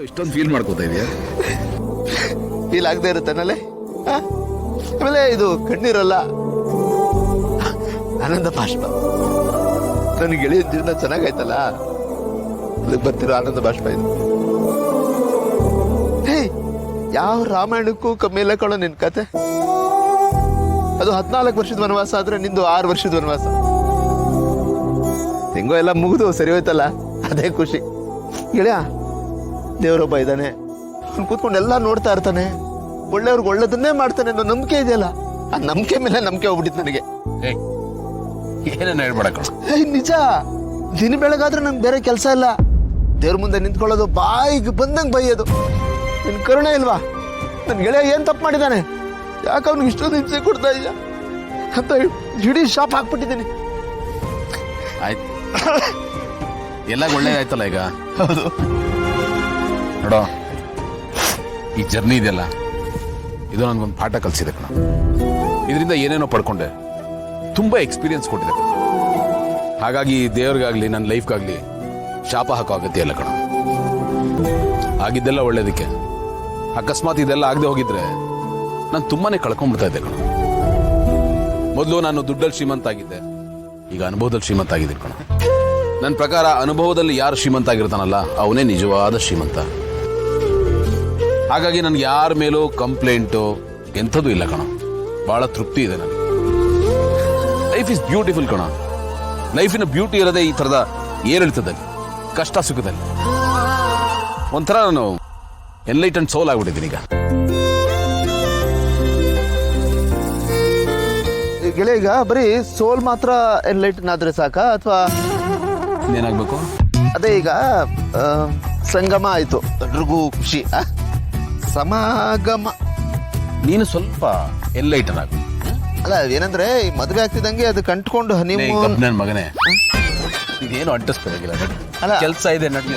ಇಷ್ಟೊಂದು ಫೀಲ್ ಮಾಡ್ಕೋತಾ ಇದೆಯಾ? ಫೀಲ್ ಆಗದೆ ಇರುತ್ತಾನಲ್ಲೇ. ಆಮೇಲೆ ಇದು ಕಣ್ಣೀರಲ್ಲ, ಆನಂದ ಬಾಷ್ಪ. ನನ್ನ ಗೆಳೆಯ ಜೀವನ ಚೆನ್ನಾಗಾಯ್ತಲ್ಲ, ಅದಕ್ಕೆ ಬರ್ತಿರೋ ಆನಂದ ಬಾಷ್ಪ ಇದು. ಹೇ, ಯಾವ ರಾಮಾಯಣಕ್ಕೂ ಕಮ್ಮಿ ಇಲ್ಲ ಕಣೋ ನಿನ್ ಕತೆ. ಅದು 14 ವರ್ಷದ ವನವಾಸ ಆದ್ರೆ ನಿಂದು 6 ವರ್ಷದ ವನವಾಸ. ಹೆಂಗೋ ಎಲ್ಲ ಮುಗಿದು ಸರಿ ಹೋಯ್ತಲ್ಲ, ಅದೇ ಖುಷಿ. ಗೆಳೆಯ, ದೇವರೊಬ್ಬ ಇದ್ದಾನೆ, ಅವ್ನು ಕೂತ್ಕೊಂಡು ಎಲ್ಲ ನೋಡ್ತಾ ಇರ್ತಾನೆ, ಒಳ್ಳೆಯವ್ರಿಗೆ ಒಳ್ಳೇದನ್ನೇ ಮಾಡ್ತಾನೆ ಅನ್ನೋ ನಂಬಿಕೆ ಇದೆಯಲ್ಲ, ಆ ನಂಬಿಕೆ ಮೇಲೆ ನಂಬಿಕೆ ಹೋಗ್ಬಿಟ್ಟಿತ್ತು ನನಗೆ. ಏನೇನು ಹೇಳ್ಬೇಡ ಕಣ. ನಿಜ, ದಿನ ಬೆಳಗಾದ್ರೆ ನಂಗೆ ಬೇರೆ ಕೆಲಸ ಇಲ್ಲ. ದೇವ್ರ ಮುಂದೆ ನಿಂತ್ಕೊಳ್ಳೋದು, ಬಾಯಿಗೆ ಬಂದಂಗೆ ಬೈಯೋದು. ನಿನ್ ಕರುಣೆ ಇಲ್ವಾ? ನನ್ ಗೆಳೆಯ ಏನ್ ತಪ್ಪು ಮಾಡಿದ್ದಾನೆ, ಯಾಕೆ ಅವ್ನಿಗೆ ಇಷ್ಟೊಂದು ಹಿಂಸೆ ಕೊಡ್ತಾ ಇದೆಯಾ ಅಂತ ಇಡೀ ಶಾಪ್ ಹಾಕ್ಬಿಟ್ಟಿದ್ದೀನಿ. ಆಯ್ತು, ಎಲ್ಲ ಒಳ್ಳೇದಾಯ್ತಲ್ಲ ಈಗ. ಹೌದು ನೋಡೋ, ಈ ಜರ್ನಿ ಇದೆಯಲ್ಲ, ಇದು ನನಗೊಂದು ಪಾಠ ಕಲಿಸಿದೆ ಕಣ. ಇದರಿಂದ ಏನೇನೋ ಪಡ್ಕೊಂಡೆ, ತುಂಬಾ ಎಕ್ಸ್ಪೀರಿಯನ್ಸ್ ಕೊಟ್ಟಿದೆ. ಹಾಗಾಗಿ ದೇವ್ರಿಗಾಗ್ಲಿ ನನ್ನ ಲೈಫ್ಗಾಗ್ಲಿ ಶಾಪ ಹಾಕೋ ಅಗತ್ಯ ಇಲ್ಲ ಕಣ. ಆಗಿದ್ದೆಲ್ಲ ಒಳ್ಳೇದಕ್ಕೆ. ಅಕಸ್ಮಾತ್ ಇದೆಲ್ಲ ಆಗದೆ ಹೋಗಿದ್ರೆ ನಾನು ತುಂಬಾನೇ ಕಳ್ಕೊಂಡ್ಬಿಡ್ತಾ ಇದ್ದೆ ಕಣ. ಮೊದಲು ನಾನು ದುಡ್ಡಲ್ಲಿ ಶ್ರೀಮಂತ ಆಗಿದ್ದೆ, ಈಗ ಅನುಭವದಲ್ಲಿ ಶ್ರೀಮಂತ ಆಗಿದ್ದೀನಿ ಕಣ. ನನ್ನ ಪ್ರಕಾರ ಅನುಭವದಲ್ಲಿ ಯಾರು ಶ್ರೀಮಂತ ಆಗಿರ್ತಾನಲ್ಲ, ಅವನೇ ನಿಜವಾದ ಶ್ರೀಮಂತ. ಹಾಗಾಗಿ ನನ್ಗೆ ಯಾರ ಮೇಲೂ ಕಂಪ್ಲೇಂಟು ಎಂಥದ್ದು ಇಲ್ಲ ಕಣ. ಬಹಳ ತೃಪ್ತಿ ಇದೆ ನನಗೆ. ಲೈಫ್ ಇಸ್ ಬ್ಯೂಟಿಫುಲ್ ಕಣ. ಲೈಫಿನ ಬ್ಯೂಟಿ ಇರೋದೇ ಈ ಥರದ ಏರಿಳಿತದಲ್ಲಿ, ಕಷ್ಟ ಸುಖದಲ್ಲಿ. ಒಂಥರ ನಾನು ಎನ್ಲೈಟೆಂಡ್ ಸೋಲ್ ಆಗ್ಬಿಟ್ಟಿದ್ದೀನಿ ಈಗ. ಗೆಳೆಯ, ಈಗ ಬರೀ ಸೋಲ್ ಮಾತ್ರ ಎನ್ಲೈಟನ್ ಆದ್ರೆ ಸಾಕ, ಅಥವಾ ಏನಾಗಬೇಕು? ಅದೇ ಈಗ ಸಂಗಮ ಆಯ್ತು, ಎಲ್ರಿಗೂ ಖುಷಿ. ಸಮಾಗಮ. ನೀನು ಸ್ವಲ್ಪ ಎನ್ಲೈಟನ್ ಆಗ. ಅಲ್ಲ, ಏನಂದ್ರೆ ಈ ಮದುವೆ ಆಗ್ತಿದಂಗೆ ಅದು ಕಂಟ್ಕೊಂಡು ಹನಿಮೂನ್. ನನ್ನ ಮಗನೇ, ಇದೇನು ಅಂಟಿಸ್ಬೇಕಾಗಿಲ್ಲ. ಅಲ್ಲ, ಕೆಲಸ ಇದೆ ನಡಿ.